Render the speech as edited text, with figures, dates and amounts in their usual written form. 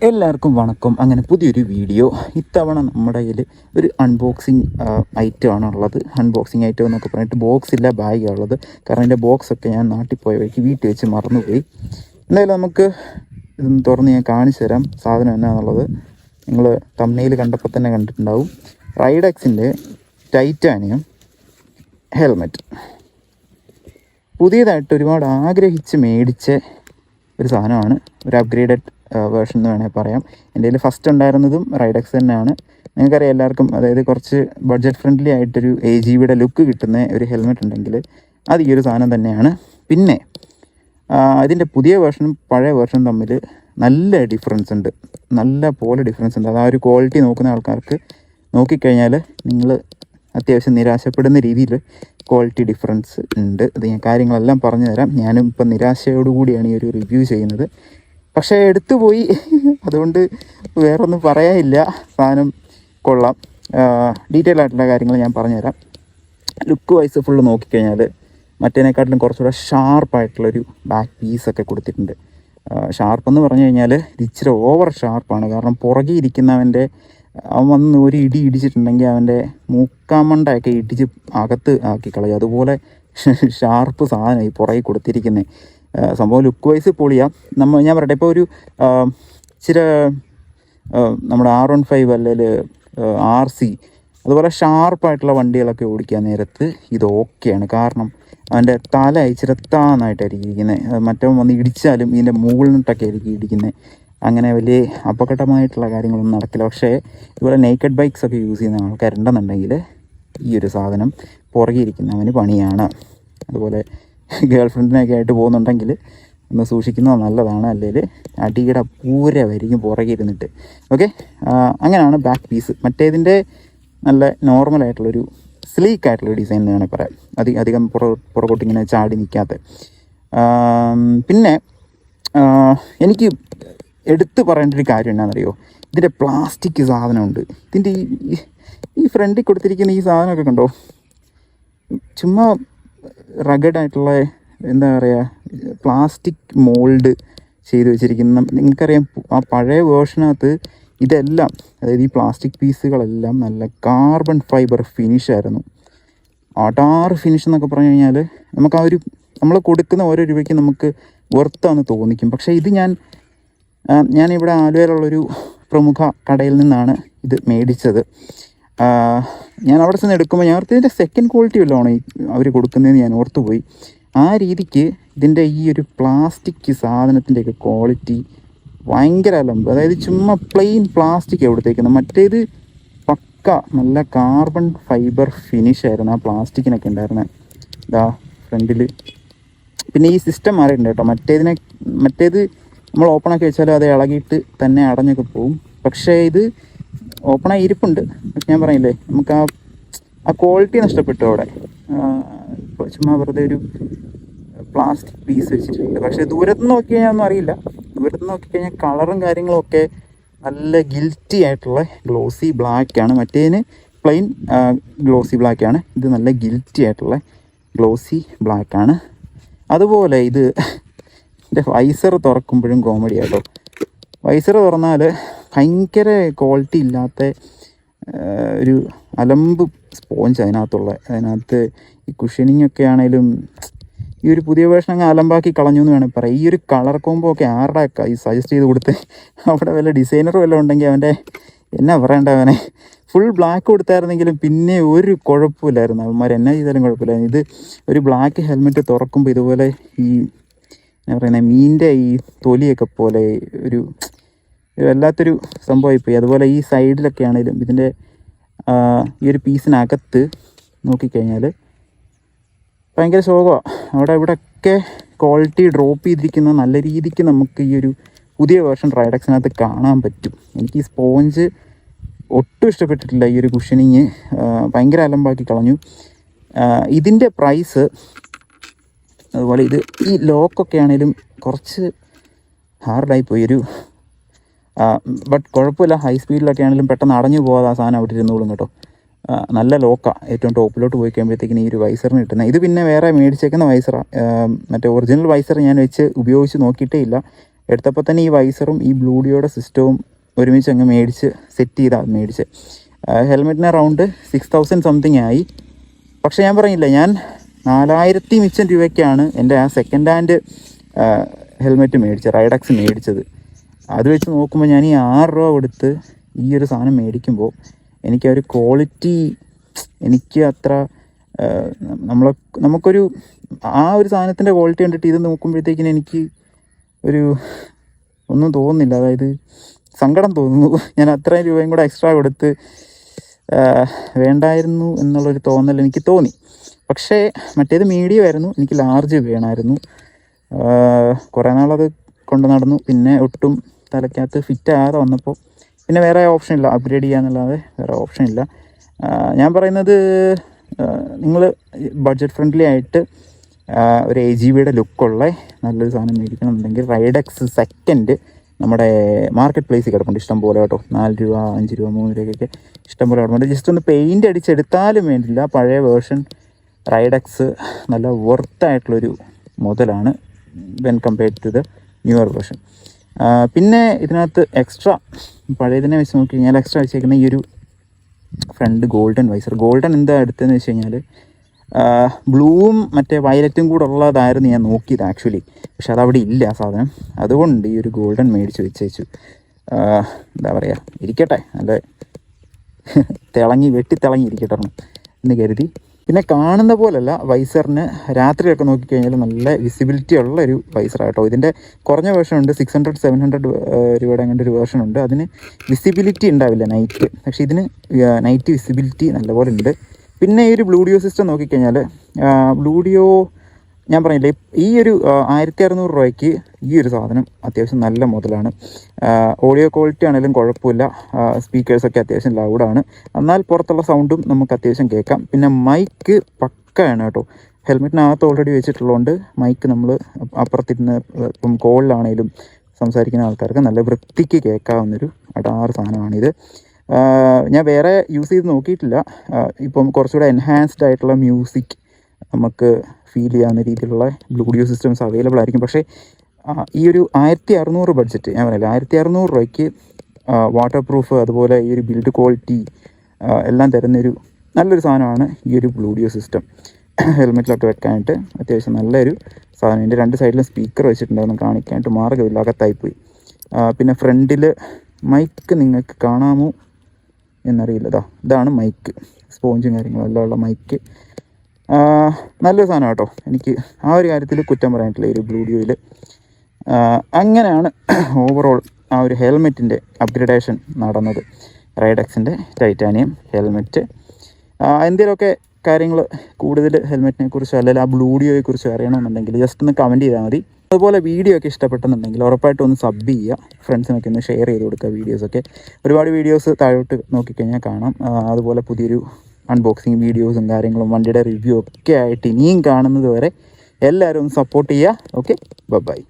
എല്ലാവർക്കും വണക്കം. അങ്ങനെ പുതിയൊരു വീഡിയോ. ഇത്തവണ നമ്മുടെ കയ്യിൽ ഒരു അൺബോക്സിങ് ഐറ്റം ആണുള്ളത്. അൺബോക്സിങ് ഐറ്റം എന്നൊക്കെ പറഞ്ഞിട്ട് ബോക്സ് ഇല്ല, ബാഗാണ് ഉള്ളത്. കാരണം എൻ്റെ ബോക്സൊക്കെ ഞാൻ നാട്ടിൽ പോയ വഴിക്ക് വീട്ടിൽ വെച്ച് മറന്നുപോയി. എന്തായാലും നമുക്ക് ഇതൊന്ന് തുറന്ന് ഞാൻ കാണിച്ചു തരാം സാധനം എന്നാന്നുള്ളത്. നിങ്ങൾ തമ്പ്നെയിൽ കണ്ടപ്പോൾ തന്നെ കണ്ടിട്ടുണ്ടാവും. റൈഡക്സിൻ്റെ ടൈറ്റാനിയം ഹെൽമെറ്റ്. പുതിയതായിട്ട് ഒരുപാട് ആഗ്രഹിച്ച് മേടിച്ച ഒരു സാധനമാണ്. ഒരു അപ്ഗ്രേഡഡ് വേർഷൻ എന്ന് വേണമെങ്കിൽ പറയാം. എൻ്റെ കയ്യിൽ ഫസ്റ്റ് ഉണ്ടായിരുന്നതും റൈഡക്സ് തന്നെയാണ്. നിങ്ങൾക്കറിയാം എല്ലാവർക്കും, അതായത് കുറച്ച് ബഡ്ജറ്റ് ഫ്രണ്ട്ലി ആയിട്ടൊരു AGVയുടെ ലുക്ക് കിട്ടുന്ന ഒരു ഹെൽമെറ്റ് ഉണ്ടെങ്കിൽ അത് ഈ ഒരു സാധനം തന്നെയാണ്. പിന്നെ ഇതിൻ്റെ പുതിയ വേർഷനും പഴയ വേർഷനും തമ്മിൽ നല്ല ഡിഫറൻസ് ഉണ്ട്, നല്ല പോലെ ഡിഫറൻസ് ഉണ്ട്. അത് ആ ഒരു ക്വാളിറ്റി നോക്കുന്ന ആൾക്കാർക്ക് നോക്കിക്കഴിഞ്ഞാൽ നിങ്ങൾ അത്യാവശ്യം നിരാശപ്പെടുന്ന രീതിയിൽ ക്വാളിറ്റി ഡിഫറൻസ് ഉണ്ട്. അത് ഞാൻ കാര്യങ്ങളെല്ലാം പറഞ്ഞു തരാം. ഞാനും ഇപ്പം നിരാശയോടുകൂടിയാണ് ഈ ഒരു റിവ്യൂ ചെയ്യുന്നത്. പക്ഷേ എടുത്തുപോയി, അതുകൊണ്ട് വേറൊന്നും പറയാനില്ല. സാധനം കൊള്ളാം. ഡീറ്റെയിൽ ആയിട്ടുള്ള കാര്യങ്ങൾ ഞാൻ പറഞ്ഞുതരാം. ലുക്ക് വൈസ് ഫുള്ള് നോക്കിക്കഴിഞ്ഞാൽ മറ്റേതിനെക്കാട്ടിലും കുറച്ചുകൂടെ ഷാർപ്പായിട്ടുള്ളൊരു ബാക്ക് പീസൊക്കെ കൊടുത്തിട്ടുണ്ട്. ഷാർപ്പെന്ന് പറഞ്ഞു കഴിഞ്ഞാൽ ഇച്ചിരി ഓവർ ഷാർപ്പാണ്. കാരണം പുറകെ ഇരിക്കുന്നവൻ്റെ അവൻ വന്ന് ഒരു ഇടി ഇടിച്ചിട്ടുണ്ടെങ്കിൽ അവൻ്റെ മൂക്കാമണ്ടയൊക്കെ ഇടിച്ച് അകത്ത് ആക്കി കളയും. അതുപോലെ ഷാർപ്പ് സാധനമായി പുറകെ കൊടുത്തിരിക്കുന്നത്. സംഭവം ലുക്ക് വൈസ് പൊളിയാം. ഞാൻ പറയട്ടെ, ഇപ്പോൾ ഒരു ഇച്ചിരി നമ്മുടെ R15 അല്ലെങ്കിൽ RC അതുപോലെ ഷാർപ്പായിട്ടുള്ള വണ്ടികളൊക്കെ ഓടിക്കാൻ നേരത്ത് ഇത് ഓക്കെയാണ്. കാരണം അവൻ്റെ തല ഇച്ചിരി താന്നായിട്ടായിരിക്കും ഇരിക്കുന്നത്. മറ്റവൻ വന്ന് ഇടിച്ചാലും ഇതിൻ്റെ മുകളിലിട്ടൊക്കെ ആയിരിക്കും ഇടിക്കുന്നത്. അങ്ങനെ വലിയ അപകടമായിട്ടുള്ള കാര്യങ്ങളൊന്നും നടക്കില്ല. പക്ഷേ ഇതുപോലെ നേക്കഡ് ബൈക്സ് ഒക്കെ യൂസ് ചെയ്യുന്ന ആൾക്കാരുണ്ടെന്നുണ്ടെങ്കിൽ ഈ ഒരു സാധനം പുറകെ ഇരിക്കുന്നവന് പണിയാണ്. അതുപോലെ ഗേൾ ഫ്രണ്ടിനൊക്കെ ആയിട്ട് പോകുന്നുണ്ടെങ്കിൽ ഒന്ന് സൂക്ഷിക്കുന്നത് നല്ലതാണ്. അല്ലെങ്കിൽ അടിയുടെ പൂര വരിക്കും പുറകെ ഇരുന്നിട്ട്. ഓക്കെ, അങ്ങനെയാണ് ബാക്ക് പീസ്. മറ്റേതിൻ്റെ നല്ല നോർമലായിട്ടുള്ളൊരു സ്ലീക്കായിട്ടുള്ളൊരു ഡിസൈൻ എന്ന് വേണമെങ്കിൽ പറയാം. അധികം പുറകോട്ടിങ്ങനെ ചാടി നിൽക്കാത്ത. പിന്നെ എനിക്ക് എടുത്ത് പറയേണ്ട ഒരു കാര്യം എന്നാണെന്നറിയോ, ഇതിൻ്റെ പ്ലാസ്റ്റിക് സാധനമുണ്ട്. ഇതിൻ്റെ ഈ ഫ്രണ്ടിൽ കൊടുത്തിരിക്കുന്ന ഈ സാധനമൊക്കെ കണ്ടോ, ചുമ്മാ റഗഡായിട്ടുള്ള എന്താ പറയുക, പ്ലാസ്റ്റിക് മോൾഡ് ചെയ്ത് വെച്ചിരിക്കുന്ന. നിങ്ങൾക്കറിയാം, ആ പഴയ വേർഷനകത്ത് ഇതെല്ലാം, അതായത് ഈ പ്ലാസ്റ്റിക് പീസുകളെല്ലാം നല്ല കാർബൺ ഫൈബർ ഫിനിഷായിരുന്നു. അടാറ് ഫിനിഷ് എന്നൊക്കെ പറഞ്ഞു കഴിഞ്ഞാൽ നമുക്ക് ആ ഒരു നമ്മൾ കൊടുക്കുന്ന ഓരോ രൂപയ്ക്ക് നമുക്ക് വെർത്താന്ന് തോന്നിക്കും. പക്ഷേ ഇത് ഞാനിവിടെ ആലുവയിലുള്ളൊരു പ്രമുഖ കടയിൽ നിന്നാണ് ഇത് മേടിച്ചത്. ഞാൻ അവിടെ ചെന്ന് എടുക്കുമ്പോൾ ഞാൻ ഓർത്ത് ഇതിൻ്റെ സെക്കൻഡ് ക്വാളിറ്റി വല്ലതാണോ അവർ കൊടുക്കുന്നതെന്ന് ഞാൻ ഓർത്തുപോയി. ആ രീതിക്ക് ഇതിൻ്റെ ഈ ഒരു പ്ലാസ്റ്റിക് സാധനത്തിൻ്റെയൊക്കെ ക്വാളിറ്റി ഭയങ്കര അലമ്പ്. അതായത് ചുമ്മാ പ്ലെയിൻ പ്ലാസ്റ്റിക് കൊടുത്തേക്കുന്നത്. മറ്റേത് പക്ക നല്ല കാർബൺ ഫൈബർ ഫിനിഷായിരുന്നു ആ പ്ലാസ്റ്റിക്കിനൊക്കെ ഉണ്ടായിരുന്നത്. ഇതാ ഫ്രണ്ടിൽ. പിന്നെ ഈ സിസ്റ്റം മാറിയിട്ടുണ്ട് കേട്ടോ. മറ്റേത് നമ്മൾ ഓപ്പണാക്കി വെച്ചാൽ അത് ഇളകിയിട്ട് തന്നെ അടഞ്ഞൊക്കെ പോവും. പക്ഷേ ഇത് ഓപ്പണായി ഇരിപ്പുണ്ട്. പക്ഷെ ഞാൻ പറയില്ലേ, നമുക്ക് ആ ക്വാളിറ്റി നഷ്ടപ്പെട്ടു അവിടെ. ചുമ്മാ വെറുതെ ഒരു പ്ലാസ്റ്റിക് പീസ് വെച്ചിട്ടുണ്ട്. പക്ഷേ ദൂരത്ത് നോക്കി കഴിഞ്ഞാൽ ഒന്നും അറിയില്ല. ദൂരത്ത് നോക്കിക്കഴിഞ്ഞാൽ കളറും കാര്യങ്ങളൊക്കെ നല്ല ഗിൽറ്റി ആയിട്ടുള്ള ഗ്ലോസി ബ്ലാക്കാണ്. മറ്റേതിന് പ്ലെയിൻ ഗ്ലോസി ബ്ലാക്കാണ്. ഇത് നല്ല ഗിൽറ്റി ആയിട്ടുള്ള ഗ്ലോസി ബ്ലാക്കാണ്. അതുപോലെ ഇതിൻ്റെ വൈസർ തുറക്കുമ്പോഴും കോമഡി ആട്ടോ. വൈസർ തുറന്നാൽ ഭയങ്കര ക്വാളിറ്റി ഇല്ലാത്ത ഒരു അലമ്പ് സ്പോഞ്ച് അതിനകത്ത് ഈ കുഷനിങ് ഒക്കെ ആണെങ്കിലും ഈ ഒരു പുതിയ വേർഷൻ അങ്ങ് അലമ്പാക്കി കളഞ്ഞു എന്ന് വേണമെങ്കിൽ പറയാം. ഈ ഒരു കളർ കോംബോ ഒക്കെ ആരുടെ ഈ സജസ്റ്റ് ചെയ്ത് കൊടുത്ത് അവിടെ വല്ല ഡിസൈനറും വല്ലതും ഉണ്ടെങ്കിൽ അവൻ്റെ എന്നാ പറയണ്ട, അവനെ ഫുൾ ബ്ലാക്ക് കൊടുത്തായിരുന്നെങ്കിലും പിന്നെ ഒരു കുഴപ്പമില്ലായിരുന്നു. അവന്മാർ എന്നാ ചെയ്താലും കുഴപ്പമില്ലായിരുന്നു. ഇത് ഒരു ബ്ലാക്ക് ഹെൽമെറ്റ് തുറക്കുമ്പോൾ ഇതുപോലെ ഈ എന്നാ പറയുന്നത്, മീനിൻ്റെ ഈ തൊലിയൊക്കെ പോലെ ഒരു വല്ലാത്തൊരു സംഭവമായിപ്പോയി. അതുപോലെ ഈ സൈഡിലൊക്കെ ആണെങ്കിലും ഇതിൻ്റെ ഈ ഒരു പീസിനകത്ത് നോക്കിക്കഴിഞ്ഞാൽ ഭയങ്കര ശോകമാണ്. ഇവിടെയൊക്കെ ക്വാളിറ്റി ഡ്രോപ്പ് ചെയ്തിരിക്കുന്ന നല്ല രീതിക്ക് നമുക്ക് ഈ ഒരു പുതിയ വേർഷൻ റൈഡക്സിനകത്ത് കാണാൻ പറ്റും. എനിക്ക് ഈ സ്പോഞ്ച് ഒട്ടും ഇഷ്ടപ്പെട്ടിട്ടില്ല. ഈ ഒരു കുഷനിങ് ഭയങ്കര അലമ്പാക്കി കളഞ്ഞു. ഇതിൻ്റെ പ്രൈസ്, അതുപോലെ ഈ ലോക്കൊക്കെ ആണെങ്കിലും കുറച്ച് ഹാർഡായിപ്പോയി. ബട്ട് കുഴപ്പമില്ല. ഹൈ സ്പീഡിലൊക്കെ ആണെങ്കിലും പെട്ടെന്ന് അടഞ്ഞു പോകാതെ ആ സാധനം അവിടെ ഇരുന്നോളും കേട്ടോ. നല്ല ലോക്കാണ്. ഏറ്റവും ടോപ്പിലോട്ട് പോയി കഴിയുമ്പോഴത്തേക്കിന് ഈ ഒരു വൈസറിന് കിട്ടുന്നത്. ഇത് പിന്നെ വേറെ മേടിച്ചേക്കുന്ന വൈസറാണ്. മറ്റേ ഒറിജിനൽ വൈസർ ഞാൻ വെച്ച് ഉപയോഗിച്ച് നോക്കിയിട്ടേ ഇല്ല. എടുത്തപ്പോൾ തന്നെ ഈ വൈസറും ഈ ബ്ലൂഡിയോയുടെ സിസ്റ്റവും ഒരുമിച്ച് അങ്ങ് മേടിച്ച് സെറ്റ് ചെയ്താണ് മേടിച്ച്. ഹെൽമെറ്റിന് അറൗണ്ട് 6000 സംതിങ് ആയി. പക്ഷേ ഞാൻ പറഞ്ഞില്ല, ഞാൻ 4000 മിച്ചം രൂപയ്ക്കാണ് എൻ്റെ ആ സെക്കൻഡ് ഹാൻഡ് ഹെൽമെറ്റ് മേടിച്ചത്, റൈഡക്സ് മേടിച്ചത്. അത് വെച്ച് നോക്കുമ്പോൾ ഞാൻ ഈ 6 രൂപ കൊടുത്ത് ഈ ഒരു സാധനം മേടിക്കുമ്പോൾ എനിക്ക് ആ ഒരു ക്വാളിറ്റി എനിക്ക് അത്ര നമുക്കൊരു ആ ഒരു സാധനത്തിൻ്റെ ക്വാളിറ്റി കണ്ടിട്ട് ഇത് നോക്കുമ്പോഴത്തേക്കിന് എനിക്ക് ഒരു ഒന്നും തോന്നുന്നില്ല. അതായത് സങ്കടം തോന്നുന്നു. ഞാൻ അത്രയും രൂപയും കൂടെ എക്സ്ട്രാ കൊടുത്ത് വേണ്ടായിരുന്നു എന്നുള്ളൊരു തോന്നൽ എനിക്ക് തോന്നി. പക്ഷേ മറ്റേത് മീഡിയം ആയിരുന്നു, എനിക്ക് ലാർജ് വേണമായിരുന്നു. കുറേ നാളത് കൊണ്ട് നടന്നു. പിന്നെ ഒട്ടും തലയ്ക്കകത്ത് ഫിറ്റ് ആകാതെ വന്നപ്പോൾ പിന്നെ വേറെ ഓപ്ഷൻ ഇല്ല, അപ്ഗ്രേഡ് ചെയ്യാന്നല്ലാതെ വേറെ ഓപ്ഷൻ ഇല്ല. ഞാൻ പറയുന്നത് നിങ്ങൾ ബഡ്ജറ്റ് ഫ്രണ്ട്ലി ആയിട്ട് ഒരു AGVയുടെ ലുക്കുള്ള നല്ലൊരു സാധനം മേടിക്കണമെന്നുണ്ടെങ്കിൽ റൈഡക്സ് സെക്കൻഡ് നമ്മുടെ മാർക്കറ്റ് പ്ലേസിൽ കിടപ്പുണ്ട് ഇഷ്ടം പോലെ കേട്ടോ. 4 രൂപ 5 രൂപ 3 രൂപയ്ക്കൊക്കെ ഇഷ്ടം പോലെ കിടപ്പുണ്ട്. ജസ്റ്റ് ഒന്ന് പെയിൻറ്റ് അടിച്ചെടുത്താലും വേണ്ടില്ല, പഴയ വേർഷൻ റൈഡക്സ് നല്ല വർത്തായിട്ടുള്ളൊരു മുതലാണ് when compared to the newer version. പിന്നെ ഇതിനകത്ത് എക്സ്ട്രാ പഴയതിനെ വെച്ച് നോക്കി കഴിഞ്ഞാൽ എക്സ്ട്രാ വെച്ചേക്കുന്ന ഈ ഒരു ഫ്രണ്ട് ഗോൾഡൻ വൈസർ. ഗോൾഡൻ എന്താ എടുത്തതെന്ന് വെച്ച് കഴിഞ്ഞാൽ ബ്ലൂവും മറ്റേ വയലറ്റും കൂടെ ഉള്ളതായിരുന്നു ഞാൻ നോക്കിയത് ആക്ച്വലി. പക്ഷെ അതവിടെ ഇല്ല ആ സാധനം. അതുകൊണ്ട് ഈ ഒരു ഗോൾഡൻ മേടിച്ച് വെച്ചേച്ചു. എന്താ പറയുക, ഇരിക്കട്ടെ, നല്ല വെട്ടിത്തിളങ്ങി ഇരിക്കട്ടെ എന്ന് കരുതി. പിന്നെ കാണുന്ന പോലല്ല വൈസറിന് രാത്രിയൊക്കെ നോക്കിക്കഴിഞ്ഞാൽ നല്ല വിസിബിലിറ്റി ഉള്ള ഒരു വൈസറാണ് കേട്ടോ. ഇതിൻ്റെ കുറഞ്ഞ വേർഷൻ ഉണ്ട്, 600-700 രൂപയുടെ അങ്ങനത്തെ ഒരു വേർഷൻ ഉണ്ട്. അതിന് വിസിബിലിറ്റി ഉണ്ടാവില്ല നൈറ്റ്, പക്ഷേ ഇതിന് നൈറ്റ് വിസിബിലിറ്റി നല്ലപോലെ ഉണ്ട്. പിന്നെ ഈ ഒരു ബ്ലൂഡിയോ സിസ്റ്റം നോക്കിക്കഴിഞ്ഞാൽ ബ്ലൂഡിയോ ഞാൻ പറഞ്ഞില്ലേ, ഈ ഒരു 1600 രൂപയ്ക്ക് ഈ ഒരു സാധനം അത്യാവശ്യം നല്ല മുതലാണ്. ഓഡിയോ ക്വാളിറ്റി ആണെങ്കിലും കുഴപ്പമില്ല, സ്പീക്കേഴ്സൊക്കെ അത്യാവശ്യം ലൗഡാണ്, എന്നാൽ പുറത്തുള്ള സൗണ്ടും നമുക്ക് അത്യാവശ്യം കേൾക്കാം. പിന്നെ മൈക്ക് പക്കയാണ് കേട്ടോ. ഹെൽമെറ്റിനകത്ത് ഓൾറെഡി വെച്ചിട്ടുള്ളതുകൊണ്ട് മൈക്ക് നമ്മൾ അപ്പുറത്തിരുന്ന് ഇപ്പം കോളിലാണെങ്കിലും സംസാരിക്കുന്ന ആൾക്കാർക്ക് നല്ല വൃത്തിക്ക് കേൾക്കാവുന്നൊരു അടാറ് സാധനമാണിത്. ഞാൻ വേറെ യൂസ് ചെയ്ത് നോക്കിയിട്ടില്ല. ഇപ്പം കുറച്ചുകൂടെ എൻഹാൻസ്ഡ് ആയിട്ടുള്ള മ്യൂസിക് നമുക്ക് ഫീൽ ചെയ്യാവുന്ന രീതിയിലുള്ള ബ്ലൂഡിയോ സിസ്റ്റംസ് അവൈലബിൾ ആയിരിക്കും. പക്ഷേ ഈ ഒരു 1600 ബഡ്ജറ്റ്, ഞാൻ പറയില്ല, 1600 രൂപയ്ക്ക് വാട്ടർ പ്രൂഫ് അതുപോലെ ഈ ഒരു ബിൽഡ് ക്വാളിറ്റി എല്ലാം തരുന്നൊരു നല്ലൊരു സാധനമാണ് ഈ ഒരു ബ്ലൂഡിയോ സിസ്റ്റം. ഹെൽമെറ്റിലൊക്കെ വെക്കാനായിട്ട് അത്യാവശ്യം നല്ലൊരു സാധനം. ഇതിൻ്റെ 2 സൈഡിലും സ്പീക്കർ വെച്ചിട്ടുണ്ടായിരുന്നു, കാണിക്കാനായിട്ട് മാർഗ്ഗമില്ല, അകത്തായിപ്പോയി. പിന്നെ ഫ്രണ്ടിൽ മൈക്ക് നിങ്ങൾക്ക് കാണാമോ എന്നറിയില്ല. ഇതാണ് മൈക്ക്, സ്പോഞ്ചും കാര്യങ്ങളും എല്ലാം ഉള്ള മൈക്ക്. നല്ലൊരു സാധനം കേട്ടോ. എനിക്ക് ആ ഒരു കാര്യത്തിൽ കുറ്റം പറയാനിട്ടില്ല ഈ ഒരു ബ്ലൂഡിയോയിൽ. അങ്ങനെയാണ് ഓവറോൾ ആ ഒരു ഹെൽമെറ്റിൻ്റെ അപ്ഗ്രഡേഷൻ നടന്നത്. റൈഡക്സിൻ്റെ ടൈറ്റാനിയം ഹെൽമെറ്റ്. എന്തെങ്കിലുമൊക്കെ കാര്യങ്ങൾ കൂടുതൽ ഹെൽമെറ്റിനെ കുറിച്ചോ അല്ലെങ്കിൽ ആ ബ്ലൂഡിയോയെക്കുറിച്ചോ അറിയണമെന്നുണ്ടെങ്കിൽ ജസ്റ്റ് ഒന്ന് കമൻറ്റ് ചെയ്താൽ മതി. അതുപോലെ വീഡിയോ ഒക്കെ ഇഷ്ടപ്പെട്ടെന്നുണ്ടെങ്കിൽ ഉറപ്പായിട്ടും ഒന്ന് സബ് ചെയ്യുക, ഫ്രണ്ട്സിനൊക്കെ ഒന്ന് ഷെയർ ചെയ്ത് കൊടുക്കുക വീഡിയോസൊക്കെ. ഒരുപാട് വീഡിയോസ് താഴോട്ട് നോക്കിക്കഴിഞ്ഞാൽ കാണാം. അതുപോലെ പുതിയൊരു അൺബോക്സിങ് വീഡിയോസും കാര്യങ്ങളും വണ്ടിയുടെ റിവ്യൂ ഒക്കെ ആയിട്ട് ഇനിയും കാണുന്നത് വരെ എല്ലാവരും ഒന്ന് സപ്പോർട്ട് ചെയ്യുക. Okay, by.